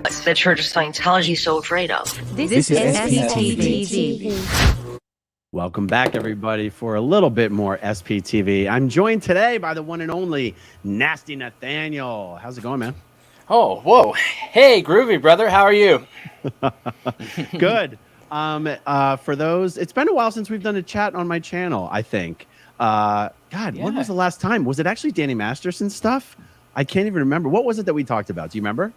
the Church of Scientology is so afraid of. This is SPTV. Welcome back, everybody, for a little bit more SPTV. I'm joined today by the one and only Nasty Nathaniel. How's it going, man? Oh, whoa. Hey, groovy, brother. How are you? Good. For those, it's been a while since we've done a chat on my channel, I think. When was the last time? Was it actually Danny Masterson stuff? I can't even remember. What was it that we talked about? Do you remember?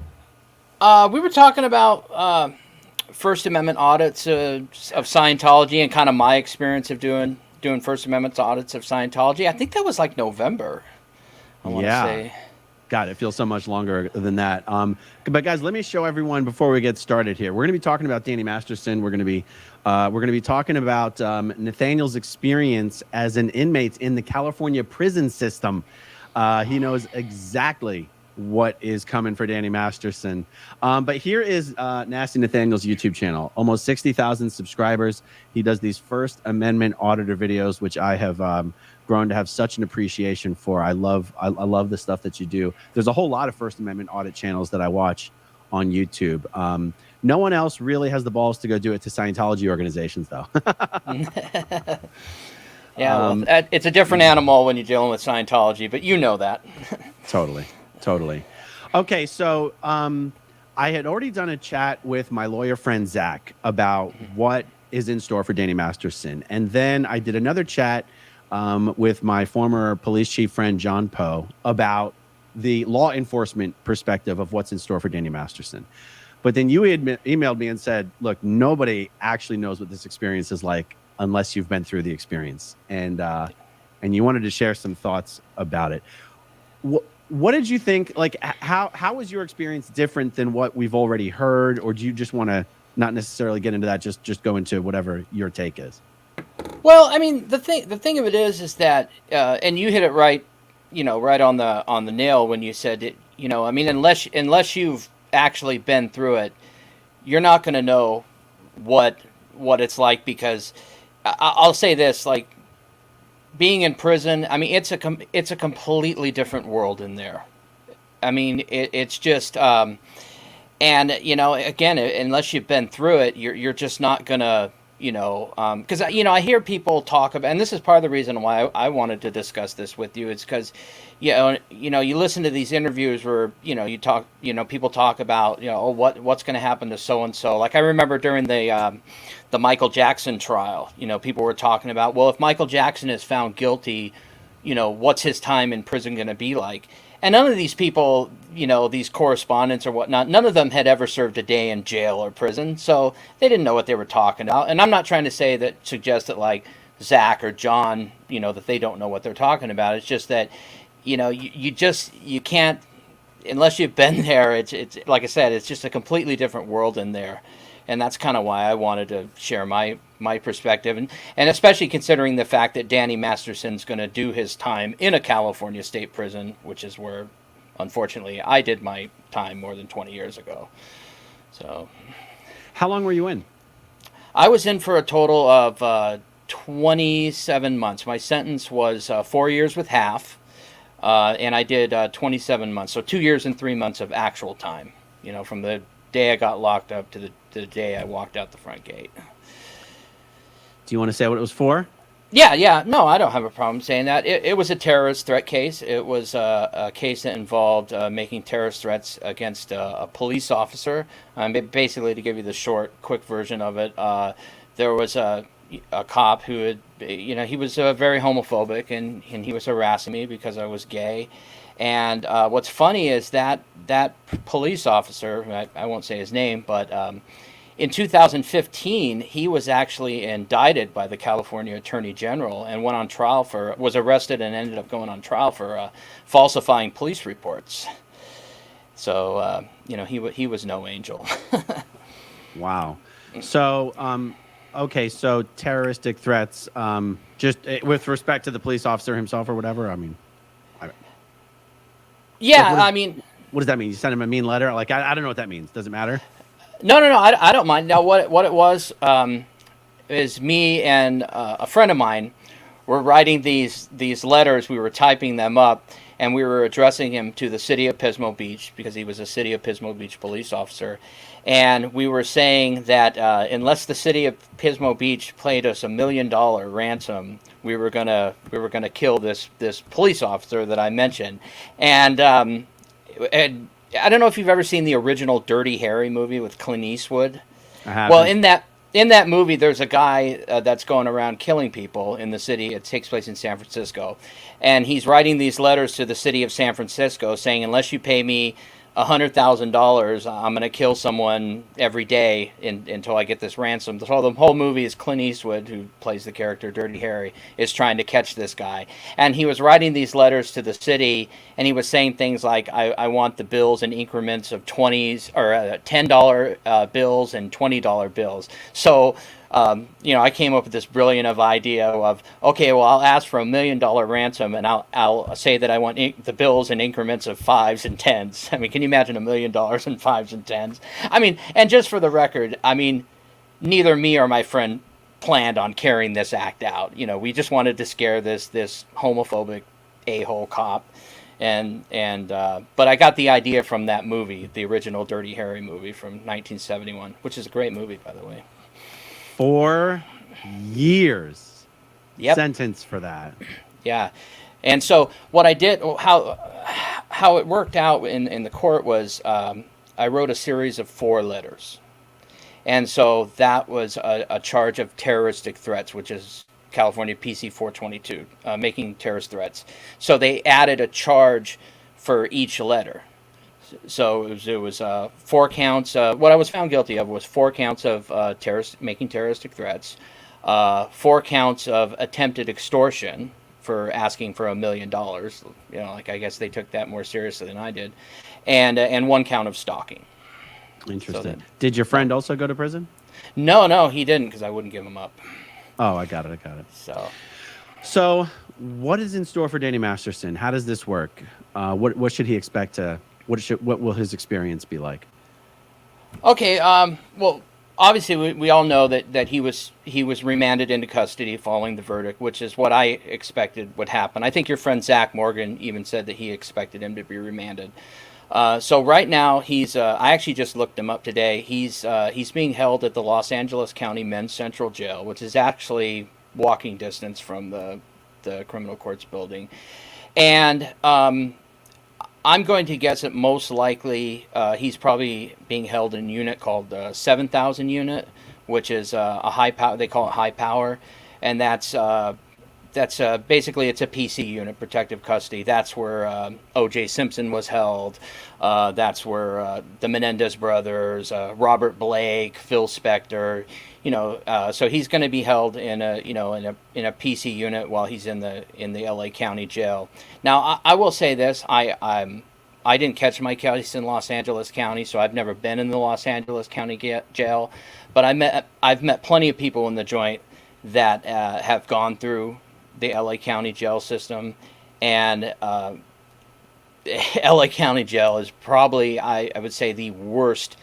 We were talking about First Amendment audits of Scientology and kind of my experience of doing First Amendment audits of Scientology. I think that was like November, I want to say. God, it feels so much longer than that. But guys, let me show everyone before we get started here. We're going to be talking about Danny Masterson. We're going to be talking about Nathaniel's experience as an inmate in the California prison system. He knows exactly what is coming for Danny Masterson. But here is Nasty Nathaniel's YouTube channel. Almost 60,000 subscribers. He does these First Amendment auditor videos, which I have grown to have such an appreciation for. I love the stuff that you do. There's a whole lot of First Amendment audit channels that I watch on YouTube. No one else really has the balls to go do it to Scientology organizations, though. Yeah, it's a different animal when you're dealing with Scientology, but you know that. Totally. Okay, so I had already done a chat with my lawyer friend Zach about what is in store for Danny Masterson, and then I did another chat with my former police chief friend John Poe about the law enforcement perspective of what's in store for Danny Masterson. But then you emailed me and said, "Look, nobody actually knows what this experience is like unless you've been through the experience," and you wanted to share some thoughts about it. What did you think? Like, how was your experience different than what we've already heard, or do you just want to not necessarily get into that? Just go into whatever your take is. Well, I mean, the thing of it is that, and you hit it right, right on the nail when you said it. I mean, unless you've actually been through it, you're not going to know what it's like, because I'll say this, like, being in prison, I mean, it's a completely different world in there. I mean, it's just, and again, unless you've been through it, you're just not gonna, because I hear people talk about, and this is part of the reason why I wanted to discuss this with you. It's because, you listen to these interviews where people talk about what's going to happen to so and so. Like, I remember during the Michael Jackson trial, people were talking about, well, if Michael Jackson is found guilty, what's his time in prison going to be like? And none of these people, these correspondents or whatnot, none of them had ever served a day in jail or prison, so they didn't know what they were talking about. And I'm not trying to suggest that like Zach or John, that they don't know what they're talking about. It's just that, you can't, unless you've been there. It's like I said, it's just a completely different world in there. And that's kind of why I wanted to share my perspective, and especially considering the fact that Danny Masterson's going to do his time in a California state prison, which is where, unfortunately, I did my time more than 20 years ago. So, how long were you in? I was in for a total of 27 months. My sentence was 4 years with half, and I did 27 months, so 2 years and 3 months of actual time. From the day I got locked up to the day I walked out the front gate. Do you want to say what it was for? Yeah. No, I don't have a problem saying that. It was a terrorist threat case. It was a case that involved making terrorist threats against a police officer. Basically, to give you the short, quick version of it, there was a cop who had, he was very homophobic, and he was harassing me because I was gay. And what's funny is that police officer, I won't say his name, but in 2015, he was actually indicted by the California Attorney General and was arrested and ended up going on trial for falsifying police reports. So, he was no angel. Wow. So, okay, so terroristic threats, just with respect to the police officer himself or whatever, I mean... Yeah, what does that mean? You send him a mean letter? Like, I don't know what that means. Does it matter? No, I don't mind. Now, what it was is me and a friend of mine were writing these letters. We were typing them up, and we were addressing him to the city of Pismo Beach because he was a city of Pismo Beach police officer. And we were saying that unless the city of Pismo Beach paid us $1 million ransom, we were gonna kill this police officer that I mentioned. And I don't know if you've ever seen the original Dirty Harry movie with Clint Eastwood. I haven't. Well, in that movie, there's a guy that's going around killing people in the city. It takes place in San Francisco, and he's writing these letters to the city of San Francisco saying, unless you pay me $100,000, I'm going to kill someone every day until I get this ransom. So the whole movie is Clint Eastwood, who plays the character Dirty Harry, is trying to catch this guy. And he was writing these letters to the city, and he was saying things like, I want the bills in increments of 20s or $10 bills and $20 bills. So I came up with this brilliant idea of, okay, well, I'll ask for $1 million ransom, and I'll say that I want the bills in increments of 5s and 10s. I mean, can you imagine $1 million in 5s and 10s? I mean, and just for the record, I mean, neither me or my friend planned on carrying this act out. We just wanted to scare this homophobic a-hole cop. But I got the idea from that movie, the original Dirty Harry movie from 1971, which is a great movie, by the way. 4 years Yep. sentence for that. Yeah. And so what I did, how it worked out in the court was I wrote a series of 4 letters. And so that was a charge of terroristic threats, which is California PC 422, making terrorist threats. So they added a charge for each letter. So it was 4 counts. What I was found guilty of was 4 counts of making terroristic threats, 4 counts of attempted extortion for asking for $1 million. I guess they took that more seriously than I did, and 1 count of stalking. Interesting. Did your friend also go to prison? No, he didn't, because I wouldn't give him up. Oh, I got it. So what is in store for Danny Masterson? How does this work? What should he expect to? What will his experience be like? Okay. Well, obviously, we all know that he was remanded into custody following the verdict, which is what I expected would happen. I think your friend Zach Morgan even said that he expected him to be remanded. So right now he's. I actually just looked him up today. He's being held at the Los Angeles County Men's Central Jail, which is actually walking distance from the criminal courts building, and I'm going to guess that most likely he's probably being held in a unit called 7000 unit, which is a high power. They call it high power, and that's basically it's a PC unit, protective custody. That's where O.J. Simpson was held. That's where the Menendez brothers, Robert Blake, Phil Spector. So he's going to be held in a PC unit while he's in the L.A. County Jail. Now, I will say this: I didn't catch my case in Los Angeles County, so I've never been in the Los Angeles County jail. But I've met plenty of people in the joint that have gone through the L.A. County jail system, and L.A. County jail is probably, I would say, the worst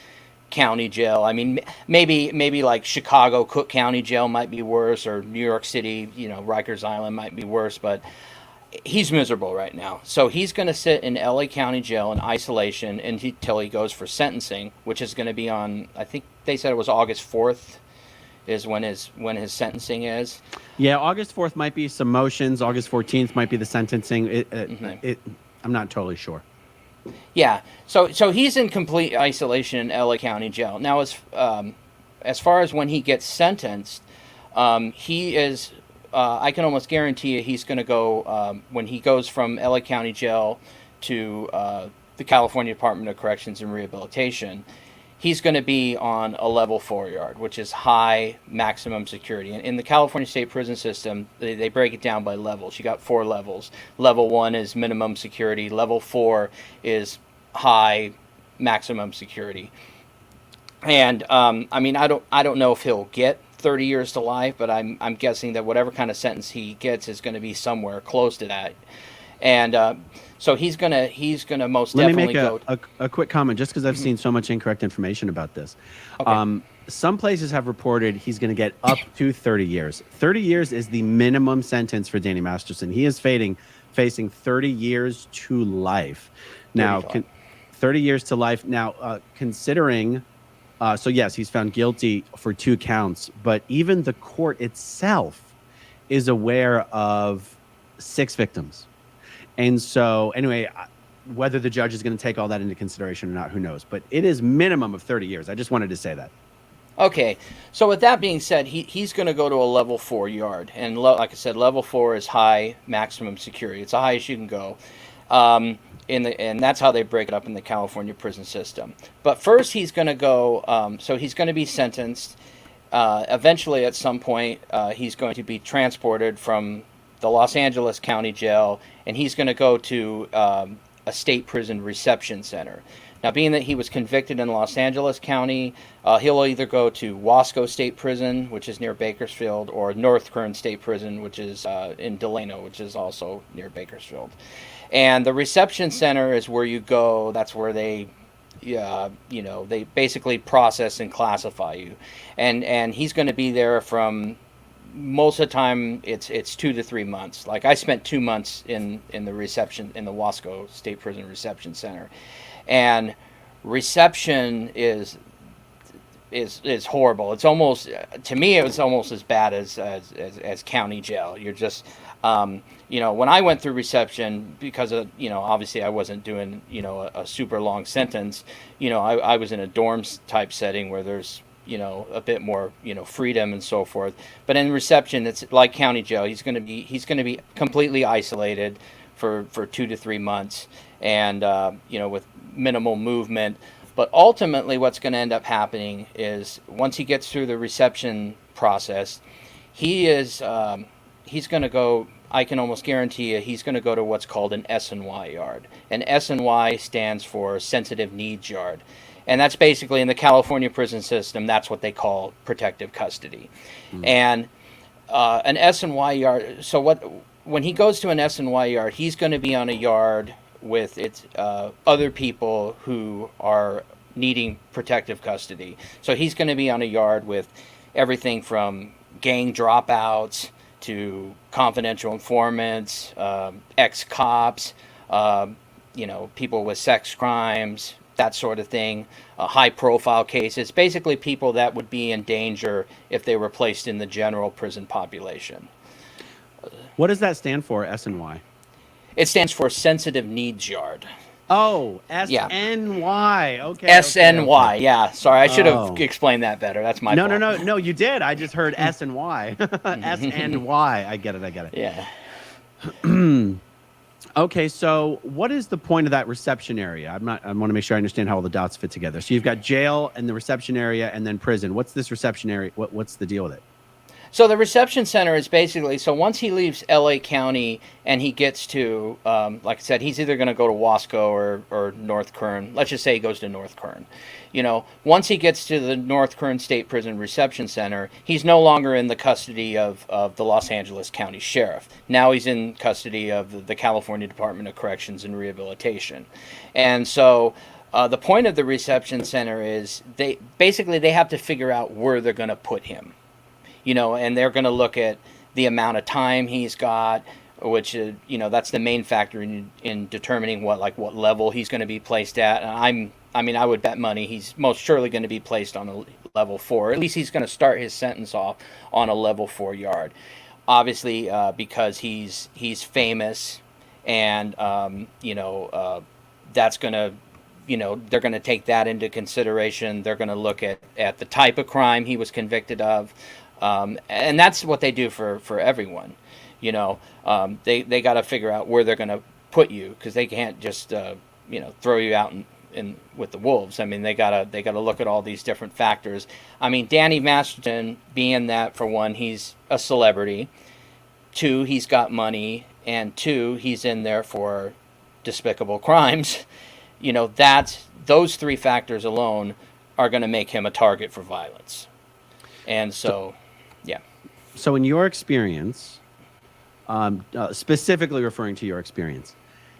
county jail. I mean, maybe like Chicago Cook County Jail might be worse, or New York City, Rikers Island might be worse, but he's miserable right now. So he's going to sit in LA County Jail in isolation until he goes for sentencing, which is going to be on, I think they said it was August 4th is when his sentencing is. Yeah, August 4th might be some motions. August 14th might be the sentencing. I'm not totally sure. Yeah, so he's in complete isolation in LA County Jail. Now, as far as when he gets sentenced, he is, I can almost guarantee you he's going to go, when he goes from LA County Jail to the California Department of Corrections and Rehabilitation, he's going to be on a level 4 yard, which is high maximum security. And in the California State Prison System, they break it down by levels. You got 4 levels. Level 1 is minimum security. Level 4 is high maximum security. And I mean, I don't know if he'll get 30 years to life, but I'm guessing that whatever kind of sentence he gets is going to be somewhere close to that. And so he's gonna most definitely go. Let me make a quick comment, just because I've seen so much incorrect information about this. Okay. some places have reported he's going to get up to 30 years. 30 years is the minimum sentence for Danny Masterson. He is facing 30 years to life. Now, 30 years to life. Now, considering, so yes, he's found guilty for 2 counts, but even the court itself is aware of 6 victims. And so, anyway, whether the judge is going to take all that into consideration or not, who knows? But it is minimum of 30 years. I just wanted to say that. Okay, so with that being said, he's going to go to a level 4 yard, and like I said, level 4 is high maximum security. It's the highest you can go, and that's how they break it up in the California prison system. But first, he's going to go. So he's going to be sentenced. Eventually, at some point, he's going to be transported from the Los Angeles County Jail, and he's going to go to a state prison reception center. Now, being that he was convicted in Los Angeles County, he'll either go to Wasco State Prison, which is near Bakersfield, or North Kern State Prison, which is in Delano, which is also near Bakersfield. And the reception center is where you go. That's where they, they basically process and classify you. And he's going to be there from, most of the time, it's 2 to 3 months. Like I spent 2 months in the Wasco State Prison Reception Center. And reception is horrible. It's almost, to me, it was almost as bad as county jail. You're just, when I went through reception, because of, obviously I wasn't doing, a super long sentence, I was in a dorm type setting where there's, a bit more, freedom and so forth. But in reception, it's like county jail. He's going to be completely isolated for 2 to 3 months, and with minimal movement. But ultimately, what's going to end up happening is once he gets through the reception process, he's going to go. I can almost guarantee you, he's going to go to what's called an S&Y yard. And S&Y stands for Sensitive Needs Yard. And that's basically, in the California prison system, that's what they call protective custody. And an S&Y yard, so when he goes to an S&Y yard, he's going to be on a yard with other people who are needing protective custody. So he's going to be on a yard with everything from gang dropouts to confidential informants, ex-cops, people with sex crimes, that sort of thing, high-profile cases, basically people that would be in danger if they were placed in the general prison population. What does that stand for, S&Y? It stands for Sensitive Needs Yard. Oh, S-N-Y. Okay. S-N-Y, okay. Yeah. Sorry, I should have explained that better. That's my fault. No, you did. I just heard S-N-Y. S-N-Y. I get it. Yeah. Okay, so what is the point of that reception area? I want to make sure I understand how all the dots fit together. So you've got jail and the reception area and then prison. What's this reception area? What's the deal with it? So the reception center is basically, so once he leaves LA County and he gets to, like I said, he's either going to go to Wasco or North Kern. Let's just say he goes to North Kern. Once he gets to the North Kern State Prison Reception Center, he's no longer in the custody of the Los Angeles County Sheriff. Now he's in custody of the California Department of Corrections and Rehabilitation. And so the point of the reception center is they have to figure out where they're going to put him. And they're going to look at the amount of time he's got, which that's the main factor in determining what level he's going to be placed at. And I would bet money he's most surely going to be placed on a level 4. At least he's going to start his sentence off on a level 4 yard. Obviously, because he's famous, and that's going to. They're going to take that into consideration. They're going to look at the type of crime he was convicted of. And that's what they do for everyone. They got to figure out where they're going to put you, because they can't just throw you out in with the wolves. I mean, they gotta look at all these different factors. I mean, Danny Masterson, being that, for one, he's a celebrity, 2, he's got money, and 2, he's in there for despicable crimes. Those 3 factors alone are going to make him a target for violence. And so yeah. So in your experience, specifically referring to your experience,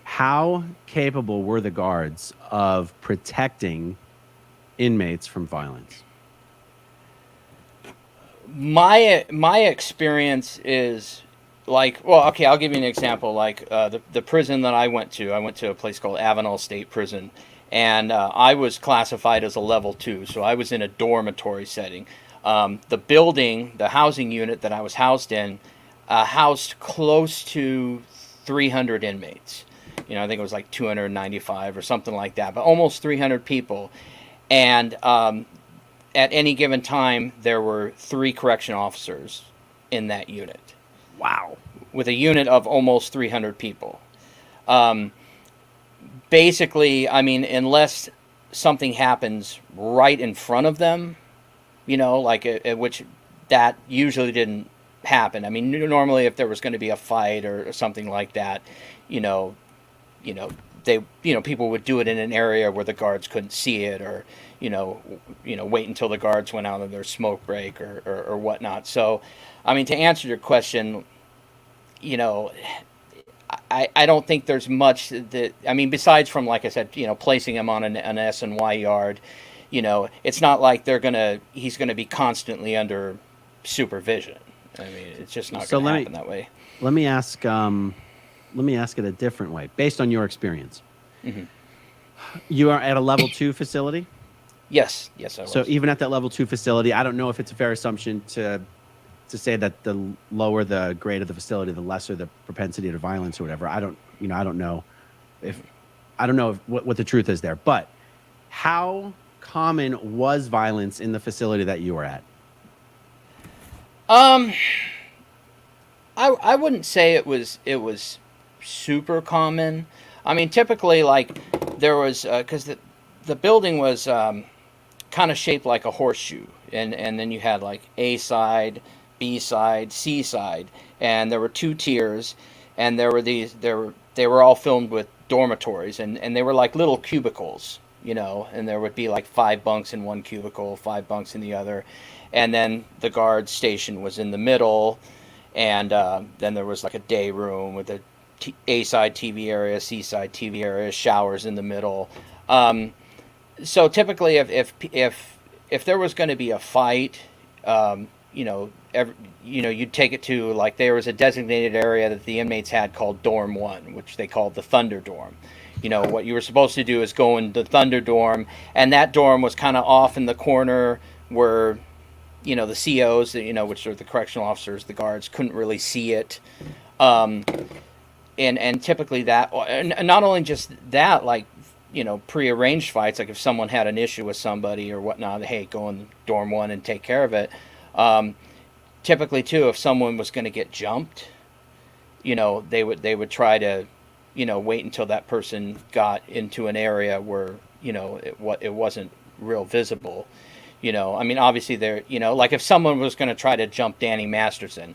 how capable were the guards of protecting inmates from violence? My experience is like, well, okay, I'll give you an example. Like the prison that I went to a place called Avenel State Prison, and I was classified as a level 2, so I was in a dormitory setting. The building, the housing unit that I was housed in, housed close to 300 inmates. I think it was like 295 or something like that, but almost 300 people. And at any given time, there were 3 correction officers in that unit. Wow. With a unit of almost 300 people. Basically, I mean, unless something happens right in front of them, like which that usually didn't happen. I mean, normally if there was going to be a fight or something like that, they people would do it in an area where the guards couldn't see it, or wait until the guards went out on their smoke break or whatnot. So, I mean, to answer your question, I don't think there's much that, I mean, besides from, like I said, placing him on an S&Y yard, it's not like he's gonna be constantly under supervision. I mean, it's just not going to happen that way. Let me ask it a different way, based on your experience. Mm-hmm. You are at a level 2 facility? Yes, I was. So even at that level 2 facility, I don't know if it's a fair assumption to say that the lower the grade of the facility, the lesser the propensity to violence or whatever. I don't know what the truth is there. But how common was violence in the facility that you were at? I wouldn't say it was super common. I mean, typically, like, there was, because the building was kind of shaped like a horseshoe, and then you had like A side, B side, C side, and there were 2 tiers, and they were all filmed with dormitories, and they were like little cubicles, and there would be like 5 bunks in one cubicle, 5 bunks in the other, and then the guard station was in the middle, and then there was like a day room with a A side TV area, C side TV area, showers in the middle. So typically, if there was going to be a fight, you'd take it to, like, there was a designated area that the inmates had called Dorm 1, which they called the Thunder Dorm. What you were supposed to do is go in the Thunder Dorm, and that dorm was kind of off in the corner where, the COs, which are the correctional officers, the guards, couldn't really see it. And typically that, and not only just that, like, prearranged fights, like if someone had an issue with somebody or whatnot, hey, go in Dorm 1 and take care of it. Typically, too, if someone was going to get jumped, they would try to, wait until that person got into an area where, it wasn't real visible. I mean, obviously, like if someone was going to try to jump Danny Masterson,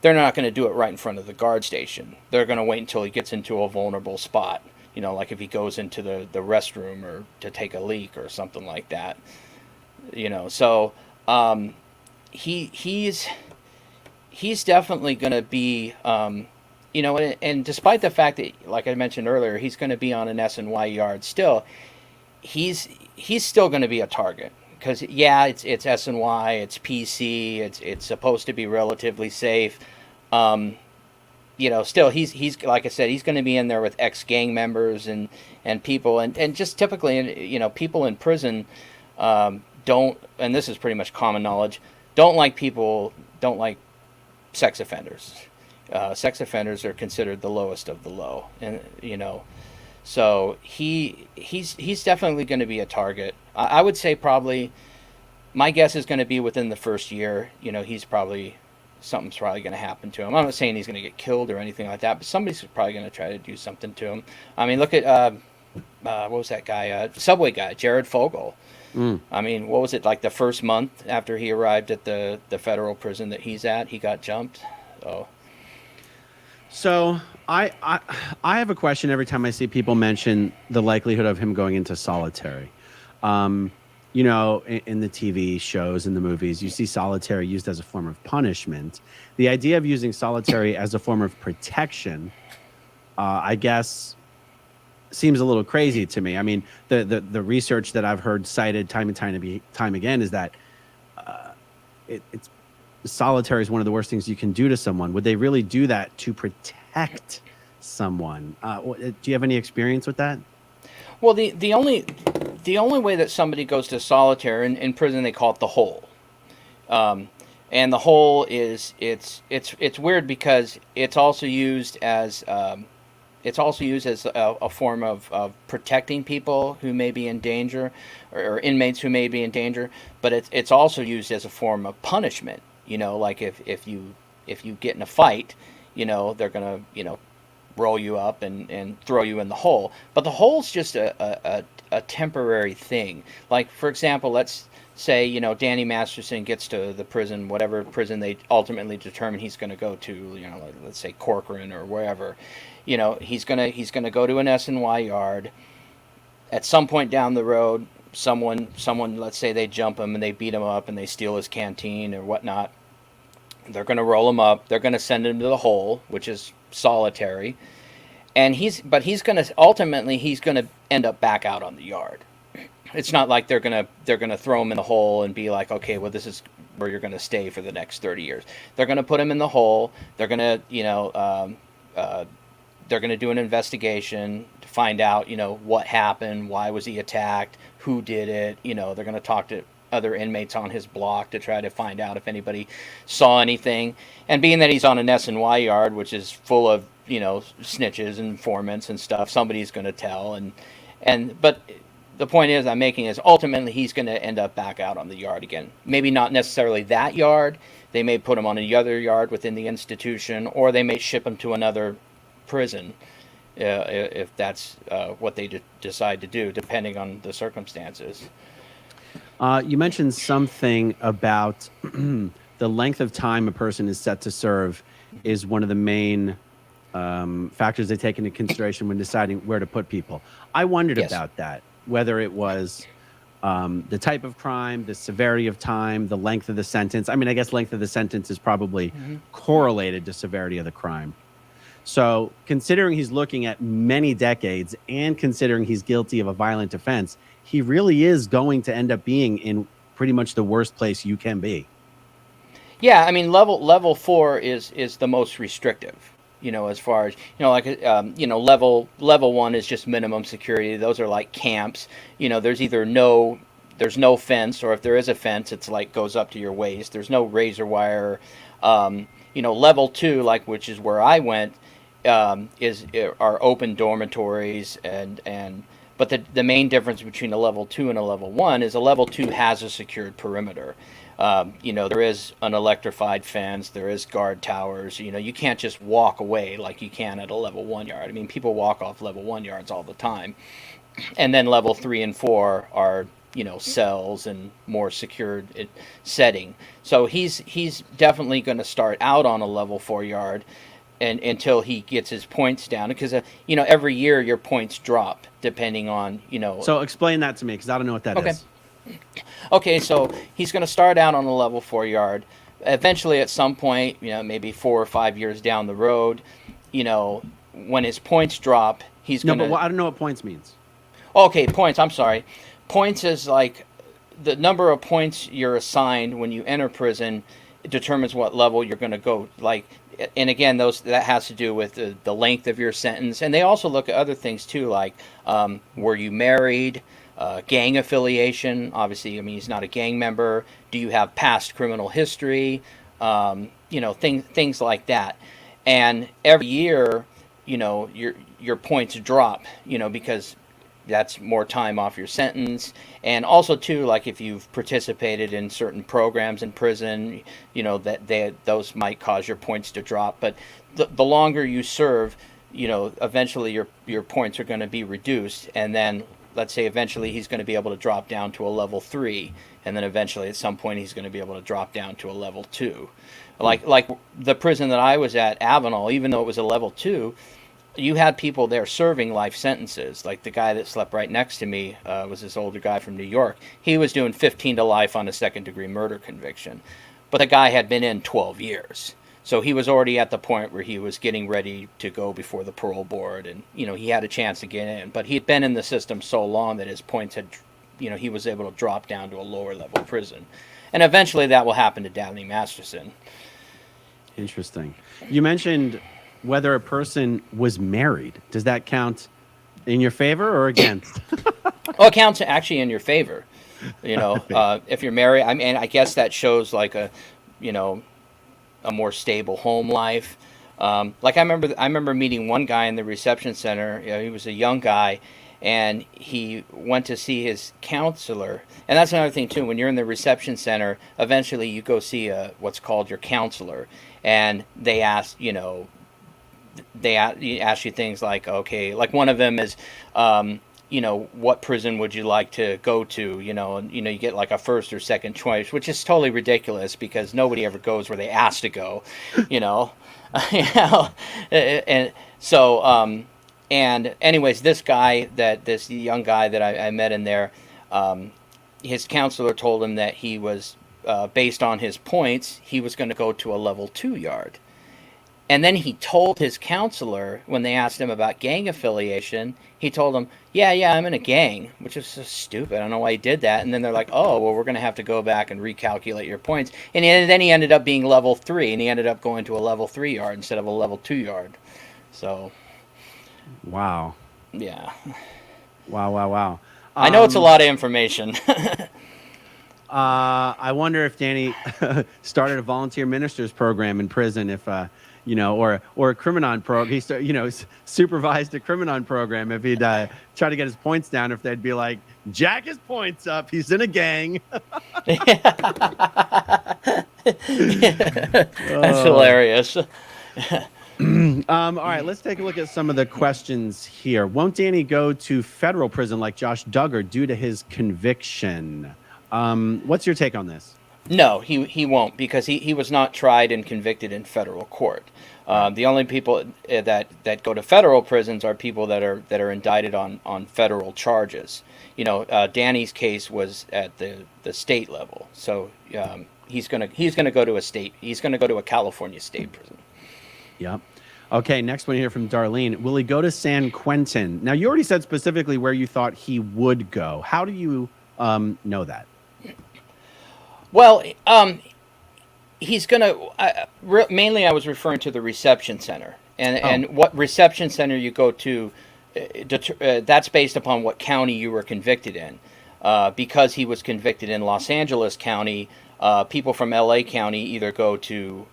they're not going to do it right in front of the guard station. They're going to wait until he gets into a vulnerable spot. Like if he goes into the restroom or to take a leak or something like that. So he's definitely going to be, and despite the fact that, like I mentioned earlier, he's going to be on an S&Y yard still, he's still going to be a target. Because, yeah, it's S&Y, it's PC, it's supposed to be relatively safe. Still, he's like I said, he's going to be in there with ex-gang members and people. And just typically, people in prison don't, and this is pretty much common knowledge, don't like sex offenders. Sex offenders are considered the lowest of the low. And, so he's definitely going to be a target. I would say probably, my guess is going to be within the first year. Something's probably going to happen to him. I'm not saying he's going to get killed or anything like that, but somebody's probably going to try to do something to him. I mean, look at what was that guy? Subway guy, Jared Fogle. I mean, what was it, like the first month after he arrived at the federal prison that he's at, he got jumped. So I have a question every time I see people mention the likelihood of him going into solitary. In the TV shows and the movies, you see solitary used as a form of punishment. The idea of using solitary as a form of protection, I guess, seems a little crazy to me. I mean, the research that I've heard cited time and time again is that it's solitary is one of the worst things you can do to someone, would they really do that to protect someone? Do you have any experience with that? Well, the only way that somebody goes to solitary in prison, they call it the hole. And the hole is it's weird because it's also used as a form of protecting people who may be in danger, or inmates who may be in danger. But it's also used as a form of punishment. Like if you get in a fight, they're gonna roll you up and throw you in the hole. But the hole's just a temporary thing. Like, for example, let's say, Danny Masterson gets to the prison, whatever prison they ultimately determine he's going to go to, let's say Corcoran or wherever. He's going to go to an SNY yard. At some point down the road, someone, let's say they jump him and they beat him up and they steal his canteen or whatnot. They're going to roll him up. They're going to send him to the hole, which is solitary. And he's going to end up back out on the yard. It's not like they're gonna throw him in the hole and be like, okay, well, this is where you're gonna stay for the next 30 years. They're gonna put him in the hole. They're gonna they're gonna do an investigation to find out what happened, why was he attacked, who did it. They're gonna talk to other inmates on his block to try to find out if anybody saw anything. And being that he's on an SNY yard, which is full of snitches and informants and stuff, somebody's gonna tell. But the point I'm making is ultimately he's going to end up back out on the yard again. Maybe not necessarily that yard. They may put him on another yard within the institution, or they may ship him to another prison if that's what they decide to do, depending on the circumstances. You mentioned something about the length of time a person is set to serve is one of the main factors they take into consideration when deciding where to put people. I wondered about that. Whether it was the type of crime, the severity of time, the length of the sentence. I mean, I guess length of the sentence is probably correlated to severity of the crime. So considering he's looking at many decades and considering he's guilty of a violent offense, he really is going to end up being in pretty much the worst place you can be. Yeah, I mean, level 4 is the most restrictive. As far as, level 1 is just minimum security. Those are like camps. There's either no fence, or if there is a fence, it's like goes up to your waist. There's no razor wire. Level 2, like, which is where I went, are open dormitories but the main difference between a level 2 and a level 1 is a level 2 has a secured perimeter. There is an electrified fence, there is guard towers. You can't just walk away like you can at a level 1 yard. I mean, people walk off level 1 yards all the time. And then level 3 and 4 are, cells and more secured setting. So he's definitely going to start out on a level 4 yard and until he gets his points down, because every year your points drop depending on So explain that to me, because I don't know what that is. Okay, so he's going to start out on a level 4 yard. Eventually, at some point, maybe 4 or 5 years down the road, when his points drop, he's going to... No, but I don't know what points means. Okay, points, I'm sorry. Points is like the number of points you're assigned when you enter prison determines what level you're going to go. And again, that has to do with the length of your sentence. And they also look at other things, too, like were you married... gang affiliation, obviously, I mean, he's not a gang member. Do you have past criminal history? Things like that. And every year, your points drop, because that's more time off your sentence. And also, too, like if you've participated in certain programs in prison, those might cause your points to drop. But the longer you serve, eventually your points are going to be reduced. And then let's say eventually he's going to be able to drop down to a level 3, and then eventually at some point he's going to be able to drop down to a level 2. Like the prison that I was at, Avenal, even though it was a level 2, you had people there serving life sentences. Like the guy that slept right next to me was this older guy from New York. He was doing 15 to life on a second-degree murder conviction. But the guy had been in 12 years. So he was already at the point where he was getting ready to go before the parole board, and he had a chance to get in. But he'd been in the system so long that his points had he was able to drop down to a lower level prison, and eventually that will happen to Danny Masterson. Interesting. You mentioned whether a person was married. Does that count in your favor or against? Oh, it counts actually in your favor. If you're married, I mean, I guess that shows like a more stable home life. Like I remember meeting one guy in the reception center. He was a young guy, and he went to see his counselor. And that's another thing too. When you're in the reception center, eventually you go see what's called your counselor, and they ask you things like, okay, like one of them is, what prison would you like to go to? And you get like a first or second choice, which is totally ridiculous because nobody ever goes where they ask to go, and so, and anyways, this young guy that I met in there, his counselor told him that he was, based on his points, he was going to go to a level 2 yard. And then he told his counselor, when they asked him about gang affiliation, he told them, yeah, I'm in a gang, which is so stupid. I don't know why he did that. And then they're like, oh, well, we're going to have to go back and recalculate your points. And then he ended up being level 3, and he ended up going to a level 3 yard instead of a level 2 yard. So. Wow. Yeah. Wow. I know it's a lot of information. I wonder if Danny started a volunteer ministers program in prison, if or a Criminon program. He supervised a Criminon program. If he'd try to get his points down, if they'd be like, jack his points up, he's in a gang. That's hilarious. All right, let's take a look at some of the questions here. Won't Danny go to federal prison like Josh Duggar due to his conviction? What's your take on this? No, he won't, because he was not tried and convicted in federal court. The only people that go to federal prisons are people that are indicted on federal charges. Danny's case was at the state level, so he's gonna go to a state. He's gonna go to a California state prison. Yep. Okay, next one here from Darlene. Will he go to San Quentin? Now, you already said specifically where you thought he would go. How do you know that? Well, he's going to, mainly I was referring to the reception center. And what reception center you go to, that's based upon what county you were convicted in. Because he was convicted in Los Angeles County, people from LA County either go to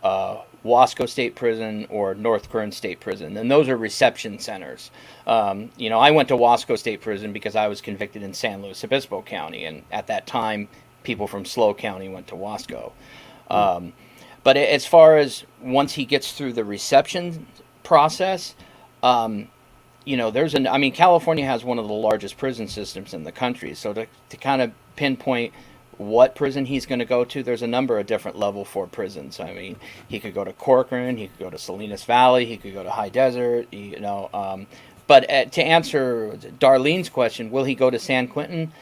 Wasco State Prison or North Kern State Prison, and those are reception centers. I went to Wasco State Prison because I was convicted in San Luis Obispo County, and at that time, people from SLO County went to Wasco. But as far as once he gets through the reception process, California has one of the largest prison systems in the country, so to kind of pinpoint what prison he's going to go to, there's a number of different level 4 prisons. I mean, he could go to Corcoran, he could go to Salinas Valley, he could go to High Desert, but to answer Darlene's question, will he go to San Quentin?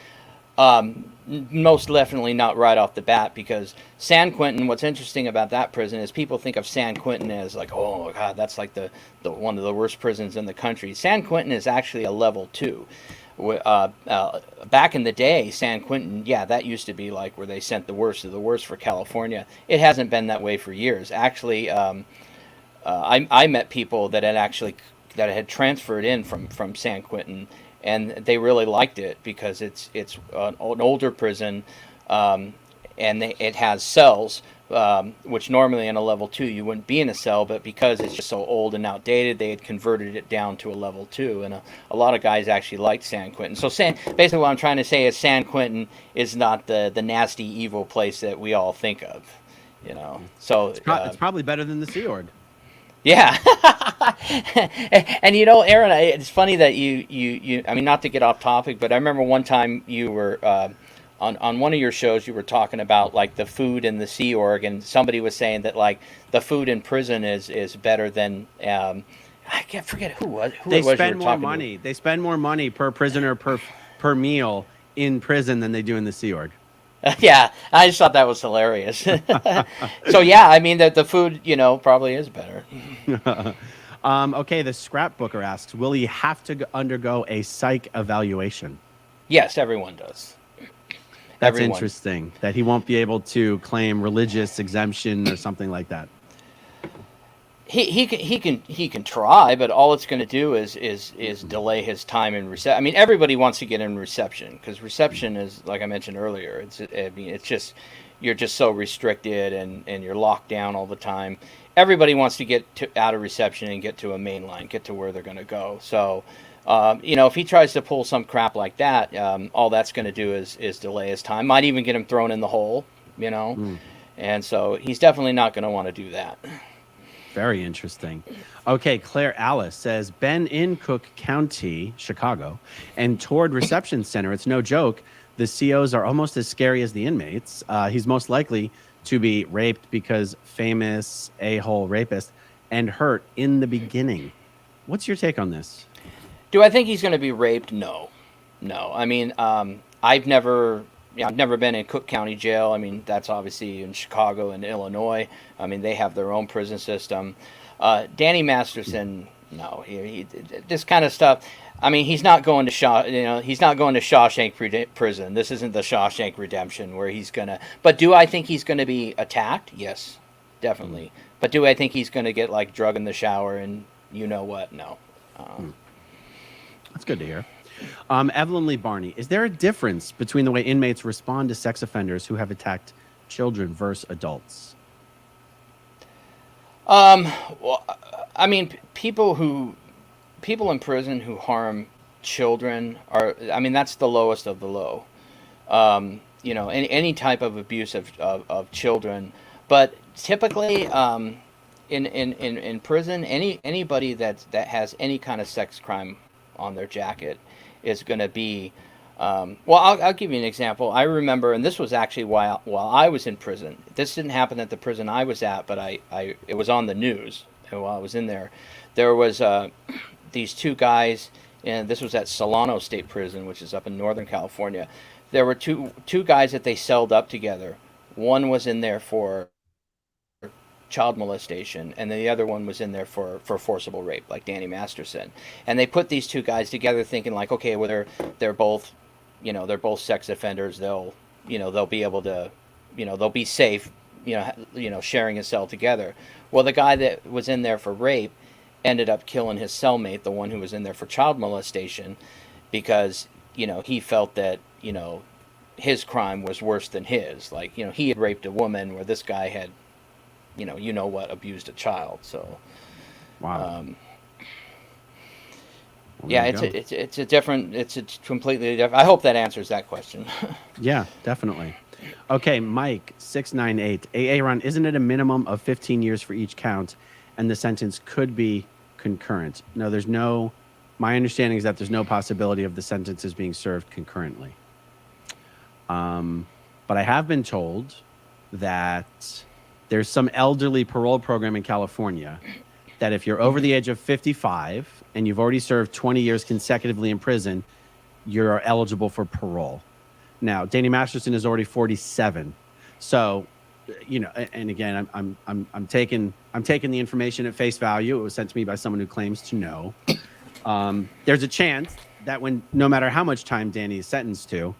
Most definitely not right off the bat, because San Quentin, what's interesting about that prison is people think of San Quentin as like, oh God, that's like the one of the worst prisons in the country. San Quentin is actually a level 2. Back in the day, San Quentin, that used to be like where they sent the worst of the worst for California. It hasn't been that way for years. Actually, I met people that had transferred in from San Quentin, and they really liked it because it's an older prison, and it has cells. Which normally in a level 2 you wouldn't be in a cell, but because it's just so old and outdated, they had converted it down to a level 2, and a lot of guys actually liked San Quentin. So basically what I'm trying to say is San Quentin is not the nasty, evil place that we all think of, So it's probably better than the Sea Org. Yeah. And Aaron, it's funny that you I mean, not to get off topic, but I remember one time you were on one of your shows, you were talking about like the food in the Sea Org, and somebody was saying that like the food in prison is better than I can't forget who it was. They spend more money. They spend more money per prisoner per meal in prison than they do in the Sea Org. Yeah, I just thought that was hilarious. So yeah, I mean that the food, probably is better. Okay, the scrapbooker asks, will he have to undergo a psych evaluation? Yes, everyone does. That's Everyone. interesting that he won't be able to claim religious exemption or something like that. He can try, but all it's going to do is delay his time in reception. I mean, everybody wants to get in reception because reception is, like I mentioned earlier, it's just you're just so restricted and you're locked down all the time. Everybody wants to get out of reception and get to a main line, get to where they're going to go. So, if he tries to pull some crap like that, all that's going to do is delay his time. Might even get him thrown in the hole, And so he's definitely not going to want to do that. Very interesting. Okay, Claire Alice says, been in Cook County, Chicago, and toured reception center. It's no joke. The COs are almost as scary as the inmates. He's most likely to be raped because famous a-hole rapist and hurt in the beginning. What's your take on this? Do I think he's going to be raped? No. I mean, I've never been in Cook County Jail. I mean, that's obviously in Chicago and Illinois. I mean, they have their own prison system. Danny Masterson, no, he this kind of stuff. I mean, he's not going to he's not going to Shawshank prison. This isn't the Shawshank Redemption where he's gonna. But do I think he's going to be attacked? Yes, definitely. But do I think he's going to get like drug in the shower and you know what? No. That's good to hear. Evelyn Lee Barney, is there a difference between the way inmates respond to sex offenders who have attacked children versus adults? Well, I mean, people in prison who harm children are, I mean, that's the lowest of the low. Any type of abuse of children, but typically, in prison, anybody that has any kind of sex crime on their jacket is going to be, I'll give you an example. I remember, and this was actually while I was in prison. This didn't happen at the prison I was at, but it was on the news. And while I was in there, there was these two guys, and this was at Solano State Prison, which is up in Northern California. There were two guys that they celled up together. One was in there for child molestation, and the other one was in there for forcible rape, like Danny Masterson. And they put these two guys together, thinking like, okay, well they're both, they're both sex offenders. They'll be able to, they'll be safe, sharing a cell together. Well, the guy that was in there for rape ended up killing his cellmate, the one who was in there for child molestation, because he felt that his crime was worse than his. Like he had raped a woman, where this guy had abused a child. So wow. Yeah, it's a completely different. I hope that answers that question. Yeah, definitely. Okay, Mike 698. Aaron, isn't it a minimum of 15 years for each count, and the sentence could be concurrent? No, my understanding is that there's no possibility of the sentences being served concurrently. But I have been told that there's some elderly parole program in California that if you're over the age of 55 and you've already served 20 years consecutively in prison, you're eligible for parole. Now, Danny Masterson is already 47. So, and again, I'm taking the information at face value. It was sent to me by someone who claims to know. There's a chance that no matter how much time Danny is sentenced to,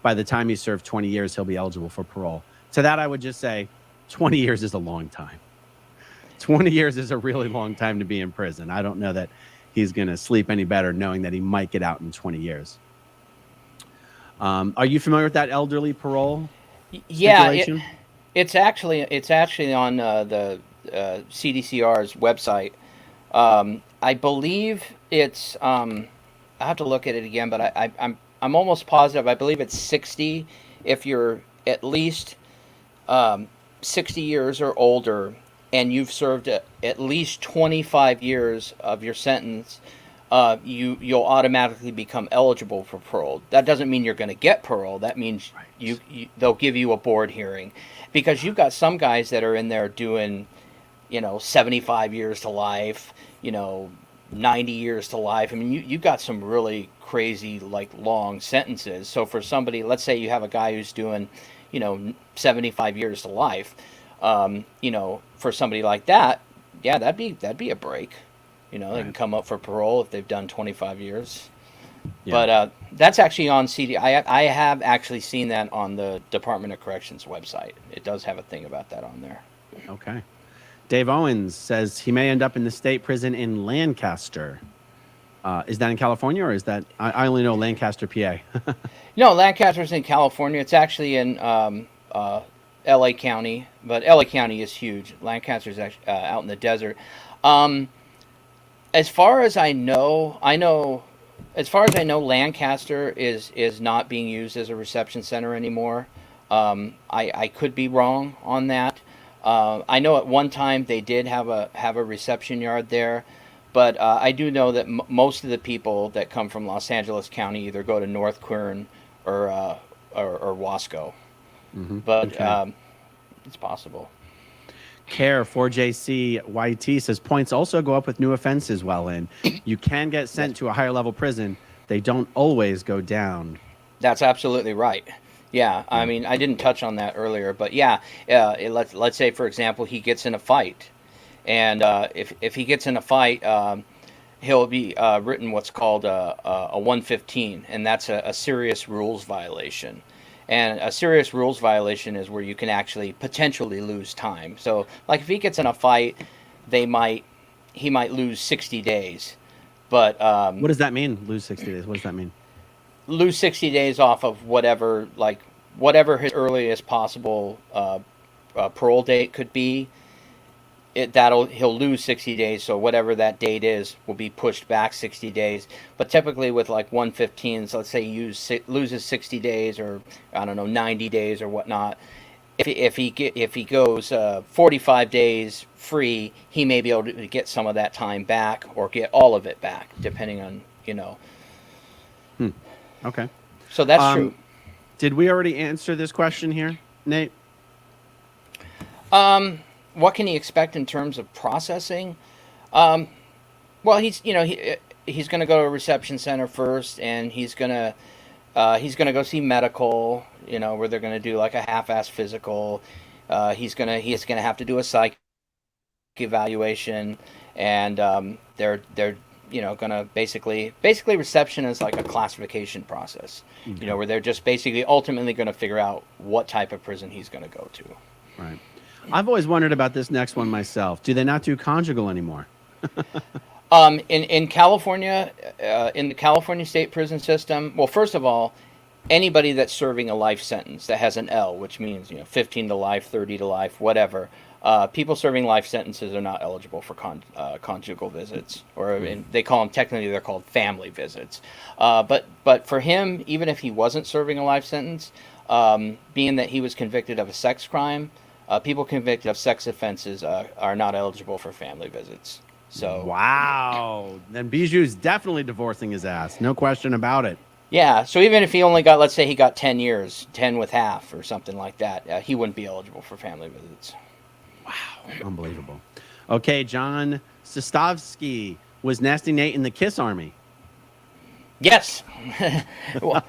by the time he's served 20 years, he'll be eligible for parole. To that, I would just say 20 years is a long time. 20 years is a really long time to be in prison. I don't know that he's going to sleep any better knowing that he might get out in 20 years. Are you familiar with that elderly parole? Yeah, it's actually on the CDCR's website. I believe it's. I have to look at it again, but I'm almost positive. I believe it's 60 if you're at least 60 years or older, and you've served at least 25 years of your sentence. You'll automatically become eligible for parole. That doesn't mean you're going to get parole. That means they'll give you a board hearing, because you've got some guys that are in there doing, 75 years to life, 90 years to life. I mean, you've got some really crazy, long sentences. So for somebody, let's say you have a guy who's doing, 75 years to life, for somebody like that, yeah, that'd be a break. They can come up for parole if they've done 25 years. Yeah. But that's actually on CD. I have actually seen that on the Department of Corrections website. It does have a thing about that on there. Okay. Dave Owens says he may end up in the state prison in Lancaster. Is that in California, or is that I only know Lancaster, PA? No, Lancaster's in California. It's actually in L.A. County, but L.A. County is huge. Lancaster's actually out in the desert. As far as I know, Lancaster is not being used as a reception center anymore. I could be wrong on that. I know at one time they did have a reception yard there, but I do know that most of the people that come from Los Angeles County either go to North Quern or Wasco. Mm-hmm. But Okay. it's possible. Care 4JCYT says points also go up with new offenses while in. You can get sent to a higher level prison. They don't always go down. That's absolutely right. Yeah, I mean, I didn't touch on that earlier, but yeah, let's say, for example, he gets in a fight, and if he gets in a fight, he'll be written what's called a 115, and that's a serious rules violation. And a serious rules violation is where you can actually potentially lose time. So, like if he gets in a fight, he might lose 60 days. But What does that mean? Lose 60 days. What does that mean? lose 60 days off of whatever his earliest possible parole date could be. He'll lose 60 days, so whatever that date is will be pushed back 60 days. But typically with like 115s, let's say he loses 60 days, or I don't know, 90 days or whatnot. If he goes 45 days free, he may be able to get some of that time back or get all of it back, depending on Okay. So that's true. Did we already answer this question here, Nate? What can he expect in terms of processing? Well, he's going to go to a reception center first, and he's going to go see medical, where they're going to do like a half-ass physical. He's going to have to do a psych evaluation, and they're going to basically reception is like a classification process, where they're just basically ultimately going to figure out what type of prison he's going to go to. Right. I've always wondered about this next one myself. Do they not do conjugal anymore? In California, in the California state prison system, well, first of all, anybody that's serving a life sentence that has an L, which means 15 to life, 30 to life, whatever, people serving life sentences are not eligible for conjugal visits, or they call them, technically they're called family visits. But for him, even if he wasn't serving a life sentence, being that he was convicted of a sex crime, people convicted of sex offenses are not eligible for family visits. So wow, then Bijou's definitely divorcing his ass, no question about it. yeah, so even if he only got, let's say he got 10 years, 10 with half or something like that, he wouldn't be eligible for family visits. Wow, unbelievable. Okay, John Sostovsky was Nasty Nate in the Kiss Army. Yes. Well,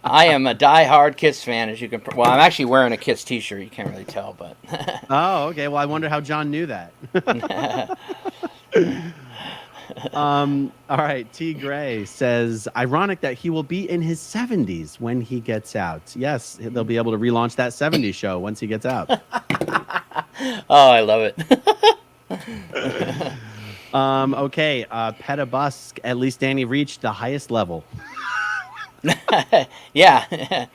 I am a die-hard Kiss fan, as you can. Well, I'm actually wearing a Kiss T-shirt. You can't really tell, but. Oh, okay. Well, I wonder how John knew that. All right. T. Gray says, ironic that he will be in his 70s when he gets out. Yes, they'll be able to relaunch that 70s show once he gets out. Oh, I love it. Okay. Petabusk, at least Danny reached the highest level. Yeah.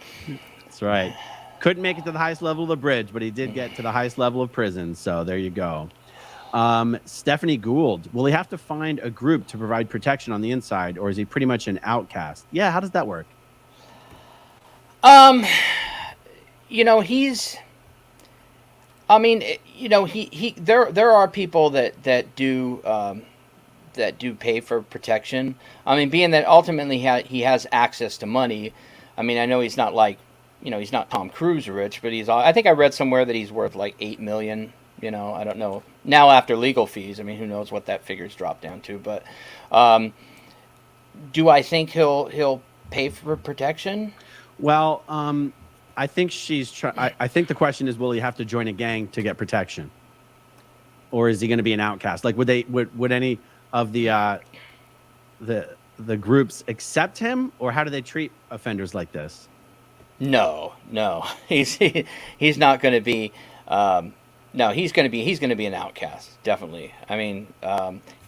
That's right. Couldn't make it to the highest level of the bridge, but he did get to the highest level of prison. So there you go. Stephanie Gould, will he have to find a group to provide protection on the inside, or is he pretty much an outcast? Yeah, how does that work? He's. I mean, there are people that do pay for protection. I mean, being that ultimately he has access to money. I mean, I know he's not like, he's not Tom Cruise rich, but I think I read somewhere that he's worth like $8 million. I don't know now after legal fees. I mean, who knows what that figure's dropped down to? But do I think he'll pay for protection? Well, I think I think the question is, will he have to join a gang to get protection, or is he going to be an outcast? Like, would any of the the groups accept him, or how do they treat offenders like this? No, he's not going to be. No, he's going to be an outcast, definitely. I mean,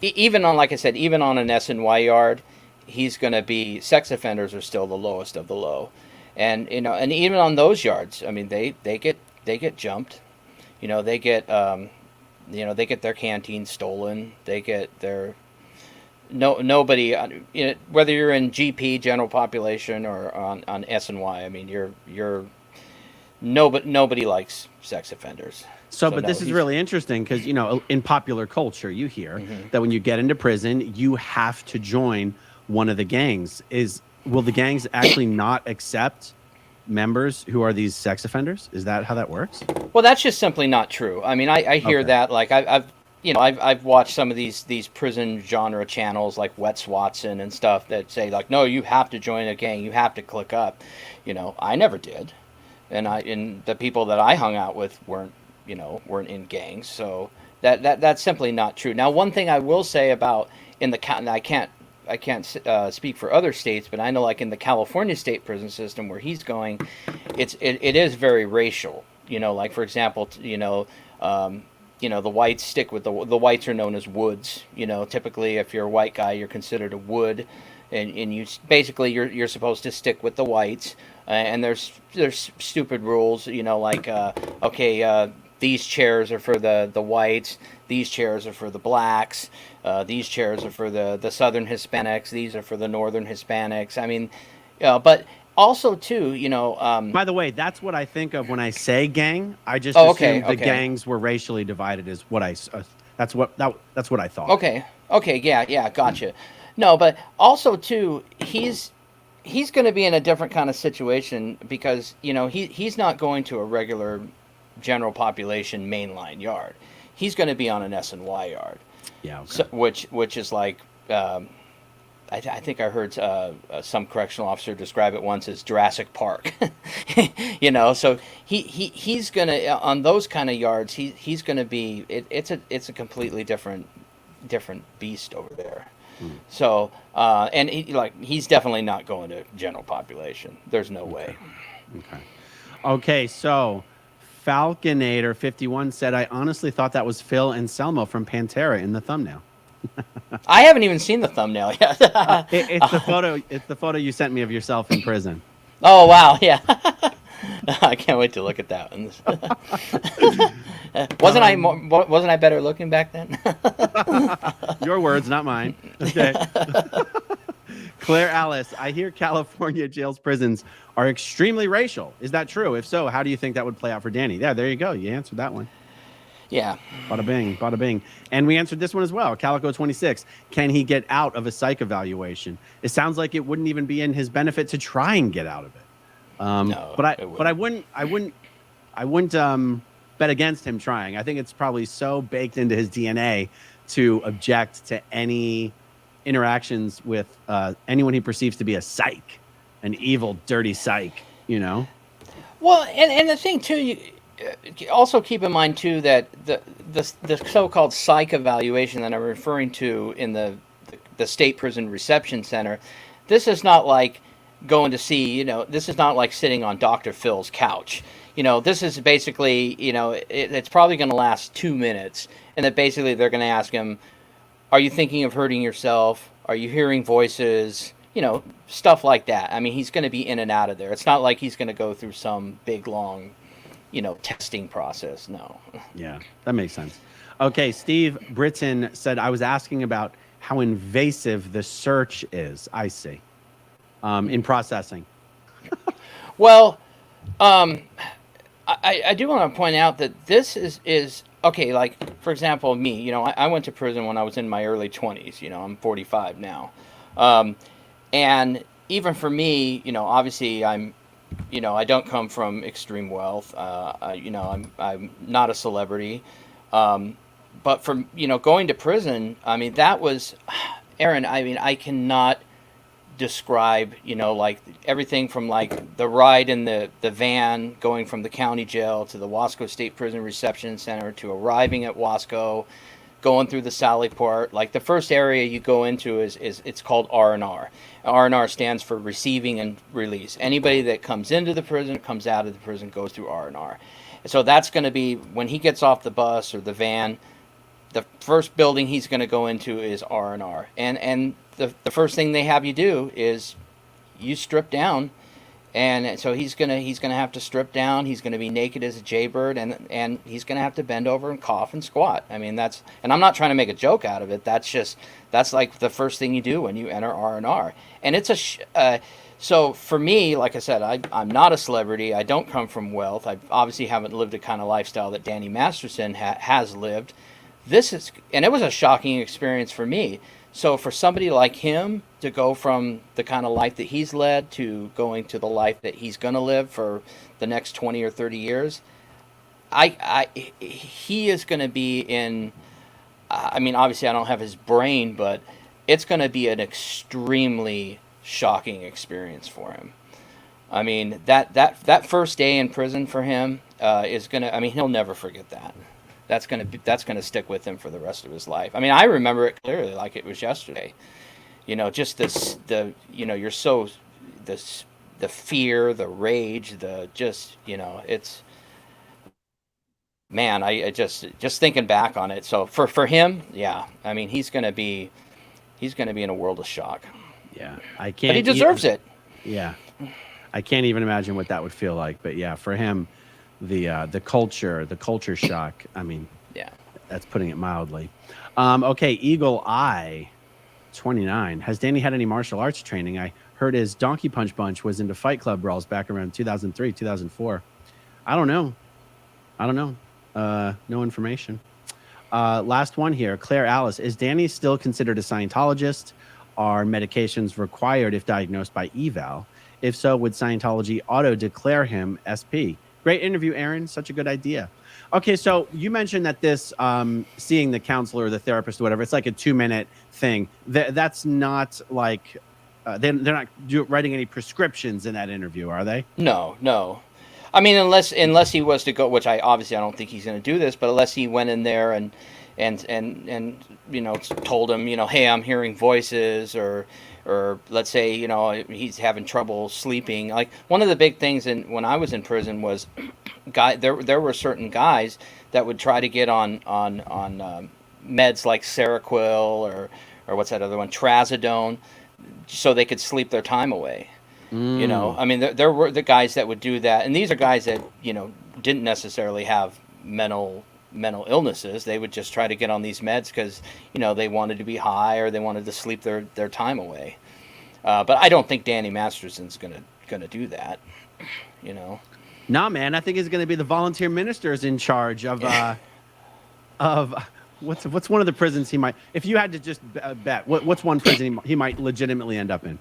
even on, like I said, even on an SNY yard, he's going to be. Sex offenders are still the lowest of the low, and and even on those yards, I mean, they get jumped. They get they get their canteen stolen. They get their nobody. Whether you're in GP, general population, or on SNY, I mean, you're nobody likes sex offenders. But no, this is really interesting because, in popular culture, you hear Mm-hmm. that when you get into prison, you have to join one of the gangs. Will the gangs actually not accept members who are these sex offenders? Is that how that works? Well, that's just simply not true. I mean, I hear that, like, I've watched some of these prison genre channels like Wes Watson and stuff that say, like, no, you have to join a gang, you have to click up. I never did, and the people that I hung out with weren't in gangs, so that's simply not true. Now, one thing I will say about in the county, I can't speak for other states, but I know, like, in the California state prison system where he's going, it is very racial. Like, for example, the whites stick with the whites are known as woods. Typically, if you're a white guy, you're considered a wood, and you basically you're supposed to stick with the whites. And there's stupid rules. Like these chairs are for the whites, these chairs are for the blacks, these chairs are for the southern Hispanics, these are for the northern Hispanics. I mean, but also too, By the way, that's what I think of when I say gang. I just assumed the gangs were racially divided. Is what that's what I thought. Okay, yeah, gotcha. No, but also too, he's going to be in a different kind of situation because he's not going to a regular general population mainline yard. He's going to be on an SNY yard. Yeah. Okay. So, which is like, I think I heard some correctional officer describe it once as Jurassic Park. So he's gonna on those kind of yards. He's gonna be. It's a completely different beast over there. So and he's definitely not going to general population. There's no way. Okay. So Falconator 51 said, I honestly thought that was Phil Anselmo from Pantera in the thumbnail. I haven't even seen the thumbnail yet. It's the photo. It's the photo you sent me of yourself in prison. Oh wow! Yeah, I can't wait to look at that one. Wasn't I better looking back then? Your words, not mine. Okay. Claire Alice, I hear California jails, prisons are extremely racial. Is that true? If so, how do you think that would play out for Danny? Yeah, there you go. You answered that one. Yeah. Bada bing, bada bing. And we answered this one as well. Calico 26. Can he get out of a psych evaluation? It sounds like it wouldn't even be in his benefit to try and get out of it. No, but I wouldn't bet against him trying. I think it's probably so baked into his DNA to object to any interactions with anyone he perceives to be a psych, an evil, dirty psych. Well, and the thing too, you also keep in mind too that the so-called psych evaluation that I'm referring to in the state prison reception center, this is not like going to see, this is not like sitting on Dr. Phil's couch. This is basically, it's probably going to last 2 minutes, and that basically they're going to ask him, are you thinking of hurting yourself? Are you hearing voices? Stuff like that. I mean, he's going to be in and out of there. It's not like he's going to go through some big, long, testing process. No. Yeah, that makes sense. Okay, Steve Britton said, I was asking about how invasive the search is. I see. In processing. Well, I do want to point out that this is okay. Like, for example, me, I went to prison when I was in my early 20s. I'm 45 now. And even for me, obviously I don't come from extreme wealth. I'm not a celebrity. But from, going to prison, I mean, that was, Aaron, I mean, I cannot describe, like everything from like the ride in the van going from the county jail to the Wasco State Prison Reception Center to arriving at Wasco, going through the Sally Port. Like the first area you go into is it's called R&R. R&R stands for receiving and release. Anybody that comes into the prison, comes out of the prison, goes through R&R. So that's going to be when he gets off the bus or the van. The first building he's going to go into is R&R, and the first thing they have you do is you strip down, and so he's gonna have to strip down. He's gonna be naked as a jaybird, and he's gonna have to bend over and cough and squat. I mean, and I'm not trying to make a joke out of it. That's like the first thing you do when you enter R&R, and it's so for me, like I said, I'm not a celebrity. I don't come from wealth. I obviously haven't lived the kind of lifestyle that Danny Masterson has lived. And it was a shocking experience for me. So for somebody like him to go from the kind of life that he's led to going to the life that he's going to live for the next 20 or 30 years, he is going to be in, I mean, obviously I don't have his brain, but it's going to be an extremely shocking experience for him. I mean, that first day in prison for him is going to, I mean, he'll never forget that. That's gonna stick with him for the rest of his life. I mean, I remember it clearly, like it was yesterday. You know, just the fear, the rage, it's, man, I just thinking back on it. So for him, yeah, I mean, he's gonna be in a world of shock. Yeah, I can't. But he deserves it. Yeah, I can't even imagine what that would feel like. But yeah, for him. The culture shock. I mean, yeah, that's putting it mildly. Okay, Eagle Eye, 29. Has Danny had any martial arts training? I heard his Donkey Punch Bunch was into Fight Club brawls back around 2003, 2004. I don't know. No information. Last one here, Claire Alice. Is Danny still considered a Scientologist? Are medications required if diagnosed by eval? If so, would Scientology auto-declare him SP? Great interview, Aaron. Such a good idea. Okay, so you mentioned that this seeing the counselor or the therapist or whatever, it's like a 2-minute thing. That's not like they're not writing any prescriptions in that interview, are they? No. I mean, unless he was to go, which I don't think he's going to do this, but unless he went in there and told him, hey, I'm hearing voices, or let's say, he's having trouble sleeping. Like one of the big things when I was in prison was, there were certain guys that would try to get on meds like Seroquel or what's that other one, Trazodone, so they could sleep their time away. I mean, there were the guys that would do that, and these are guys that didn't necessarily have mental illnesses. They would just try to get on these meds because they wanted to be high or they wanted to sleep their time away. But I don't think Danny Masterson's gonna do that. Nah, man. I think it's gonna be the volunteer ministers in charge of what's one of the prisons he might. If you had to just bet, what's one prison he might legitimately end up in?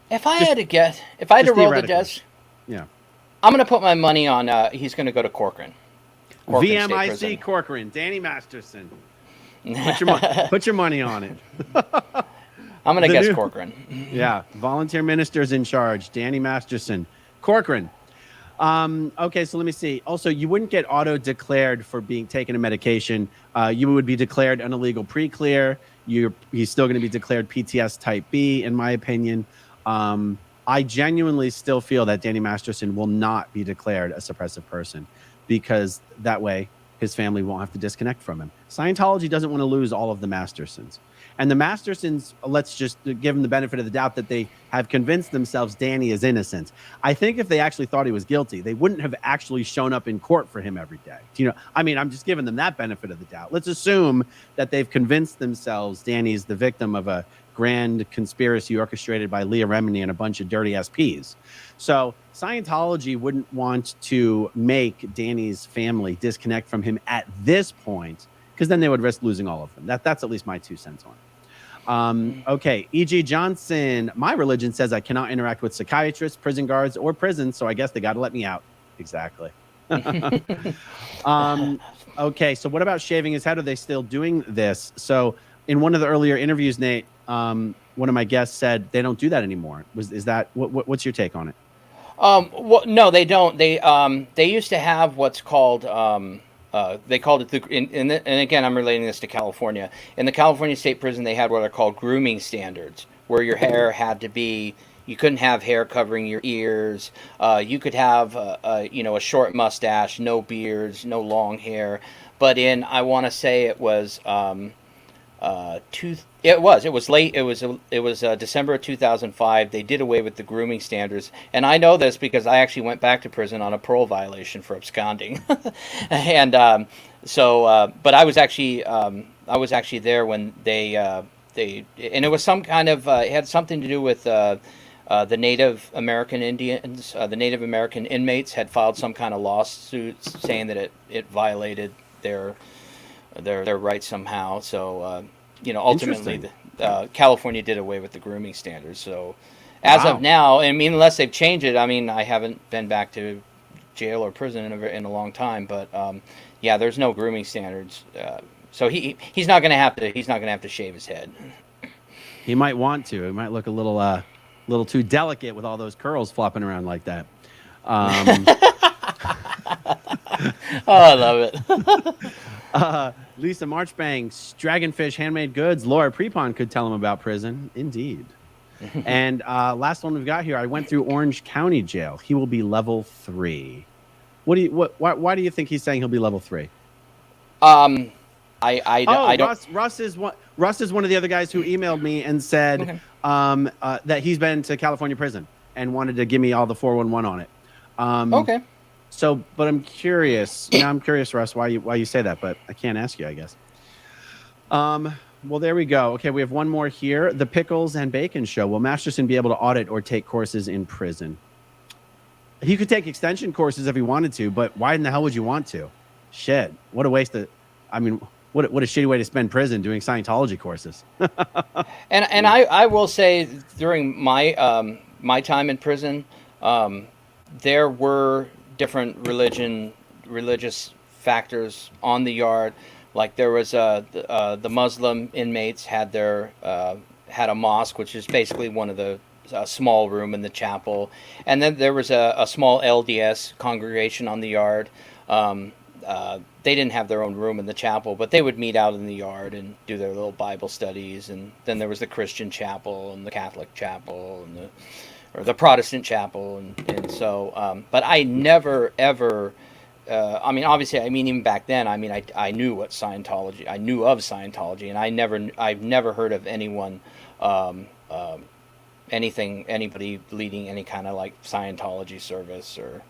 If I had to roll the dice, yeah, I'm gonna put my money on he's gonna go to Corcoran. VMIC Corcoran, Danny Masterson. Put your money on it. I'm going to guess Corcoran. Yeah, volunteer ministers in charge, Danny Masterson. Corcoran. Okay, so let me see. Also, you wouldn't get auto-declared for being taken a medication. You would be declared an illegal pre-clear. He's still going to be declared PTS type B, in my opinion. I genuinely still feel that Danny Masterson will not be declared a suppressive person, because that way his family won't have to disconnect from him. Scientology doesn't want to lose all of the Mastersons. And the Mastersons, let's just give them the benefit of the doubt that they have convinced themselves Danny is innocent. I think if they actually thought he was guilty, they wouldn't have actually shown up in court for him every day. I'm just giving them that benefit of the doubt. Let's assume that they've convinced themselves Danny's the victim of a grand conspiracy orchestrated by Leah Remini and a bunch of dirty SPs. So Scientology wouldn't want to make Danny's family disconnect from him at this point, because then they would risk losing all of them. That's at least my 2 cents on it. Okay, E.G. Johnson. My religion says I cannot interact with psychiatrists, prison guards, or prisons, so I guess they got to let me out. Exactly. Okay, so what about shaving his head? Are they still doing this? So in one of the earlier interviews, Nate, one of my guests said they don't do that anymore. Is that what's your take on it? Well, no, they don't. They used to have what's called they called it and again, I'm relating this to California. In the California State Prison, they had what are called grooming standards, where your hair had to be. You couldn't have hair covering your ears. You could have, a short mustache, no beards, no long hair. But I want to say it was, it was late. It was December of 2005. They did away with the grooming standards, and I know this because I actually went back to prison on a parole violation for absconding, and but I was actually there when they and it was some kind of it had something to do with. The Native American Indians, the Native American inmates had filed some kind of lawsuit saying that it violated their rights somehow. So, ultimately, California did away with the grooming standards. So, as of now, I mean, unless they've changed it, I mean, I haven't been back to jail or prison in a long time. But there's no grooming standards. So he's not going to have to shave his head. He might want to. He might look a little too delicate with all those curls flopping around like that. I love it. Lisa Marchbanks, Dragonfish Handmade Goods. Laura Prepon could tell him about prison. Indeed. And last one we've got here. I went through Orange County Jail. He will be level 3. Why do you think he's saying he'll be level 3? I don't. Russ is one of the other guys who emailed me and said that he's been to California prison and wanted to give me all the 411 on it. Okay. So, but I'm curious. I'm curious, Russ, why you say that, but I can't ask you, I guess. Well, there we go. Okay, we have one more here. The Pickles and Bacon Show. Will Masterson be able to audit or take courses in prison? He could take extension courses if he wanted to, but why in the hell would you want to? Shit, what a waste of. I mean, what a shitty way to spend prison doing Scientology courses. and I will say during my my time in prison, there were different religious factors on the yard. Like there was the Muslim inmates had had a mosque, which is basically one of the small room in the chapel, and then there was a small LDS congregation on the yard. They didn't have their own room in the chapel, but they would meet out in the yard and do their little Bible studies. And then there was the Christian chapel and the Catholic chapel and the Protestant chapel, and so. But I never ever. I mean, obviously, even back then, I knew what Scientology. I knew of Scientology, and I've never heard of anyone, anybody leading any kind of like Scientology service or.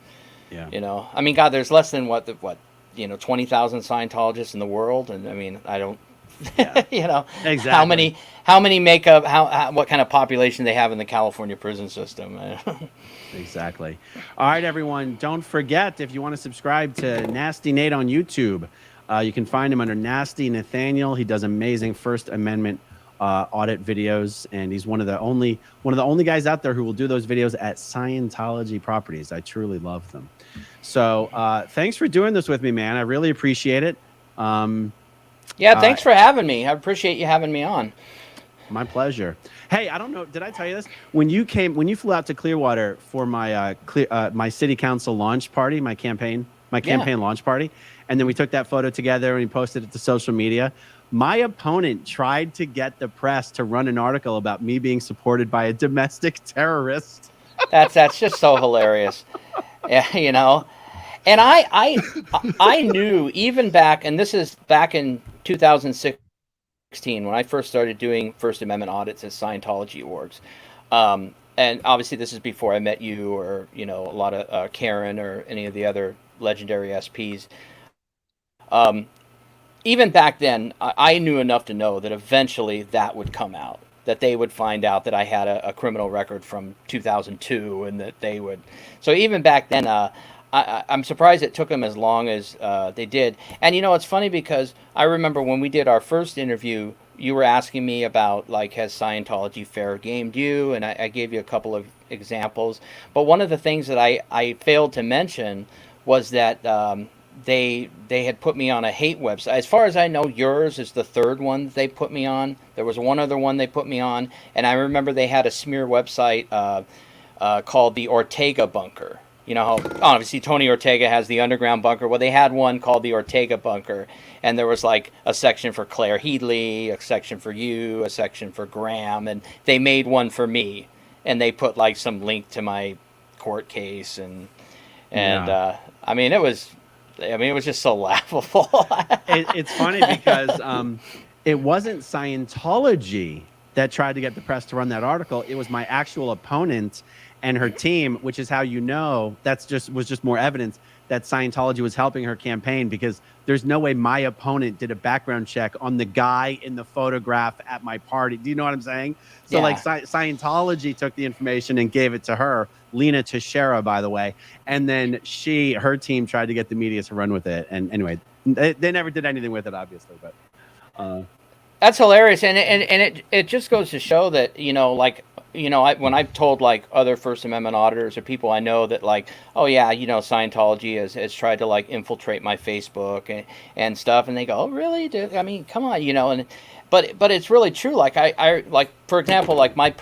Yeah. God, there's less than 20,000 Scientologists in the world, and I don't. Yeah. Exactly. How many make up what kind of population they have in the California prison system? Exactly. All right, everyone. Don't forget, if you want to subscribe to Nasty Nate on YouTube, you can find him under Nasty Nathaniel. He does amazing First Amendment audit videos, and he's one of the only guys out there who will do those videos at Scientology properties. I truly love them. So thanks for doing this with me, man. I really appreciate it. Thanks for having me. I appreciate you having me on. My pleasure. Hey, I don't know. Did I tell you this? When you flew out to Clearwater for my my city council launch party, my campaign launch party, and then we took that photo together and we posted it to social media. My opponent tried to get the press to run an article about me being supported by a domestic terrorist. That's just so hilarious. Yeah, And I knew even back, and this is back in 2016 when I first started doing First Amendment audits at Scientology orgs. And obviously this is before I met you or, a lot of Karen or any of the other legendary SPs. Even back then, I knew enough to know that eventually that would come out, that they would find out that I had a criminal record from 2002 and that they would. So even back then, I'm surprised it took them as long as they did. And, it's funny because I remember when we did our first interview, you were asking me about, has Scientology fair gamed you? And I gave you a couple of examples. But one of the things that I failed to mention was that they had put me on a hate website. As far as I know, yours is the third one they put me on. There was one other one they put me on. And I remember they had a smear website called the Ortega Bunker. You know, obviously Tony Ortega has the underground bunker. Well, they had one called the Ortega bunker, and there was like a section for Claire Headley, a section for you, a section for Graham, and they made one for me, and they put like some link to my court case, and I mean, it was just so laughable. It's funny because it wasn't Scientology that tried to get the press to run that article. It was my actual opponent and her team, which is how you know was just more evidence that Scientology was helping her campaign, because there's no way my opponent did a background check on the guy in the photograph at my party. Do you know what I'm saying? So Yeah. like Scientology took the information and gave it to her, Lena Teixeira, by the way. And then her team tried to get the media to run with it. And anyway, they never did anything with it, obviously, but That's hilarious, and it just goes to show that, you know, like, you know, when I've told like other First Amendment auditors or people I know that like, oh yeah, you know, Scientology has tried to like infiltrate my Facebook and stuff, and they go, oh really? I mean, come on, you know, and but it's really true. Like I like, for example, like my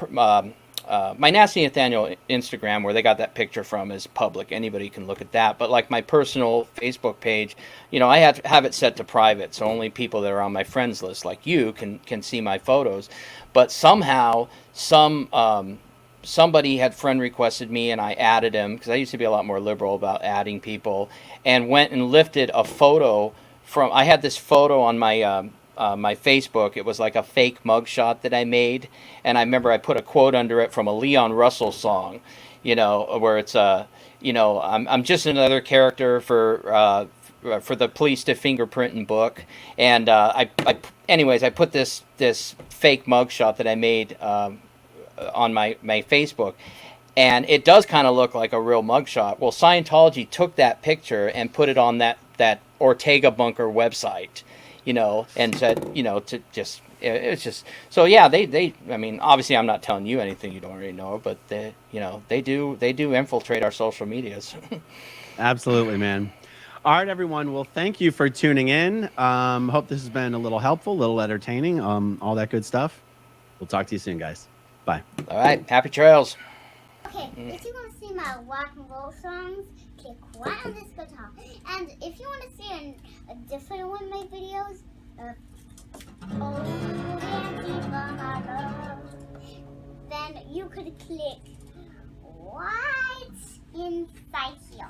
Nasty Nathaniel Instagram, where they got that picture from, is public. Anybody can look at that. But like my personal Facebook page, you know, I have it set to private, so only people that are on my friends list, like you, can see my photos. But somehow, somebody had friend requested me, and I added him, because I used to be a lot more liberal about adding people, and went and lifted a photo from. I had this photo on my my Facebook. It was like a fake mugshot that I made, and I remember I put a quote under it from a Leon Russell song, you know, where it's you know, I'm just another character for the police to fingerprint and book, and anyways, I put this fake mugshot that I made on my Facebook, and it does kind of look like a real mugshot. Well, Scientology took that picture and put it on that Ortega bunker website, you know, and said, you know, to just, it's just, so yeah, they I mean, obviously I'm not telling you anything you don't already know, but they, you know, they do infiltrate our social medias. Absolutely, man. All right, everyone. Well, thank you for tuning in. Hope this has been a little helpful, a little entertaining, all that good stuff. We'll talk to you soon, guys. Bye. All right, happy trails. Okay, if you want to see my rock and roll songs, click right on this guitar. And if you want to see a different one of my videos, then you could click right inside here.